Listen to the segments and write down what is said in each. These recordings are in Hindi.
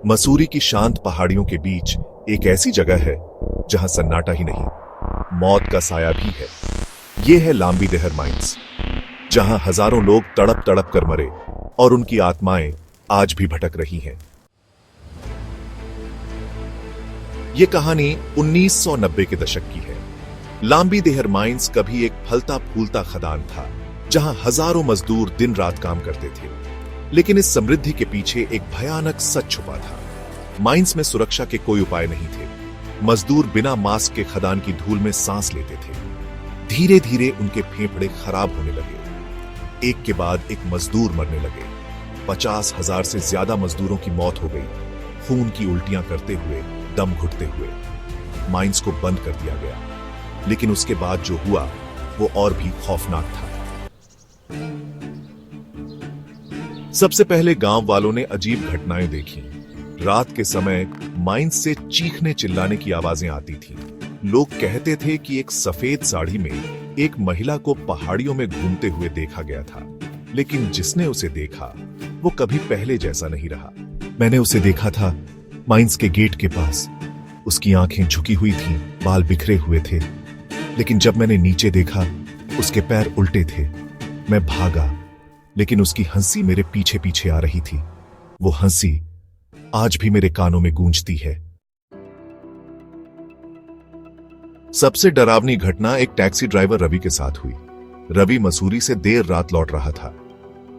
मसूरी की शांत पहाड़ियों के बीच एक ऐसी जगह है जहां सन्नाटा ही नहीं, मौत का साया भी है। यह है लांबीदेहर माइंस, जहां हजारों लोग तड़प तड़प कर मरे और उनकी आत्माएं आज भी भटक रही हैं। यह कहानी 1990 के दशक की है। लांबीदेहर माइंस कभी एक फलता फूलता खदान था, जहां हजारों मजदूर दिन रात काम करते थे। लेकिन इस समृद्धि के पीछे एक भयानक सच छुपा था। माइंस में सुरक्षा के कोई उपाय नहीं थे। मजदूर बिना मास्क के खदान की धूल में सांस लेते थे। धीरे धीरे उनके फेफड़े खराब होने लगे। एक के बाद एक मजदूर मरने लगे। 50,000 से ज्यादा मजदूरों की मौत हो गई, खून की उल्टियां करते हुए, दम घुटते हुए। माइंस को बंद कर दिया गया, लेकिन उसके बाद जो हुआ वो और भी खौफनाक था। सबसे पहले गांव वालों ने अजीब घटनाएं देखी। रात के समय माइंस से चीखने चिल्लाने की आवाजें आती थीं। लोग कहते थे कि एक सफेद साड़ी में एक महिला को पहाड़ियों में घूमते हुए देखा गया था, लेकिन जिसने उसे देखा वो कभी पहले जैसा नहीं रहा। मैंने उसे देखा था माइंस के गेट के पास। उसकी आंखें झुकी हुई थीं, बाल बिखरे हुए थे, लेकिन जब मैंने नीचे देखा उसके पैर उल्टे थे। मैं भागा, लेकिन उसकी हंसी मेरे पीछे पीछे आ रही थी। वो हंसी आज भी मेरे कानों में गूंजती है। सबसे डरावनी घटना एक टैक्सी ड्राइवर रवि के साथ हुई। रवि मसूरी से देर रात लौट रहा था।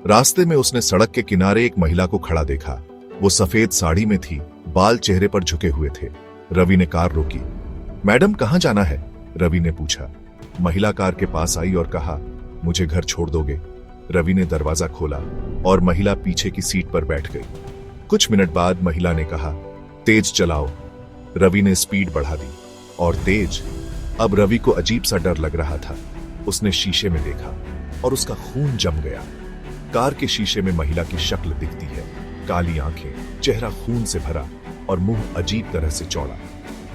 रास्ते में उसने सड़क के किनारे एक महिला को खड़ा देखा। वो सफेद साड़ी में थी, बाल चेहरे पर झुके हुए थे। रवि ने कार रोकी। मैडम, कहां जाना है? रवि ने पूछा। महिला कार के पास आई और कहा, मुझे घर छोड़ दोगे? रवि ने दरवाजा खोला और महिला पीछे की सीट पर बैठ गई। कुछ मिनट बाद महिला ने कहा, तेज चलाओ। रवि ने स्पीड बढ़ा दी और तेज। अब रवि को अजीब सा डर लग रहा था। उसने शीशे में देखा और उसका खून जम गया। कार के शीशे में महिला की शक्ल दिखती है, काली आंखें, चेहरा खून से भरा और मुंह अजीब तरह से चौड़ा।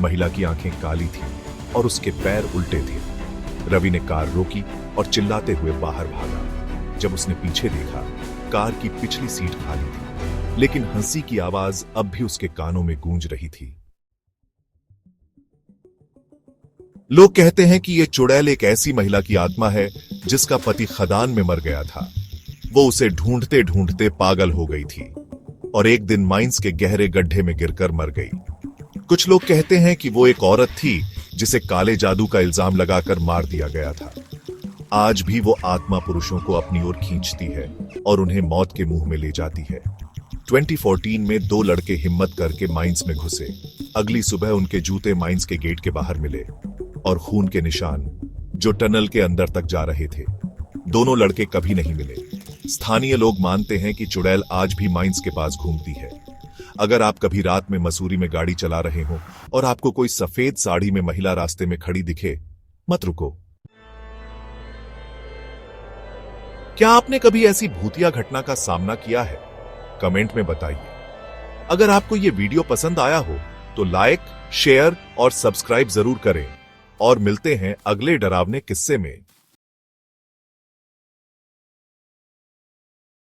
महिला की आंखें काली थीं और उसके पैर उल्टे थे। रवि ने कार रोकी और चिल्लाते हुए बाहर भागा। जब उसने पीछे देखा, कार की पिछली सीट खाली थी, लेकिन हंसी की आवाज अब भी उसके कानों में गूंज रही थी। लोग कहते हैं कि यह चुड़ैल एक ऐसी महिला की आत्मा है जिसका पति खदान में मर गया था। वो उसे ढूंढते ढूंढते पागल हो गई थी और एक दिन माइंस के गहरे गड्ढे में गिरकर मर गई। कुछ लोग कहते हैं कि वो एक औरत थी जिसे काले जादू का इल्जाम लगाकर मार दिया गया था। आज भी वो आत्मा पुरुषों को अपनी ओर खींचती है और उन्हें मौत के मुंह में ले जाती है। 2014 में 2 लड़के हिम्मत करके माइंस में घुसे। अगली सुबह उनके जूते माइंस के गेट के बाहर मिले और खून के निशान जो टनल के अंदर तक जा रहे थे। दोनों लड़के कभी नहीं मिले। स्थानीय लोग मानते हैं कि चुड़ैल आज भी माइंस के पास घूमती है। अगर आप कभी रात में मसूरी में गाड़ी चला रहे हो और आपको कोई सफेद साड़ी में महिला रास्ते में खड़ी दिखे, मत रुको। क्या आपने कभी ऐसी भूतिया घटना का सामना किया है? कमेंट में बताइए। अगर आपको यह वीडियो पसंद आया हो तो लाइक, शेयर और सब्सक्राइब जरूर करें और मिलते हैं अगले डरावने किस्से में।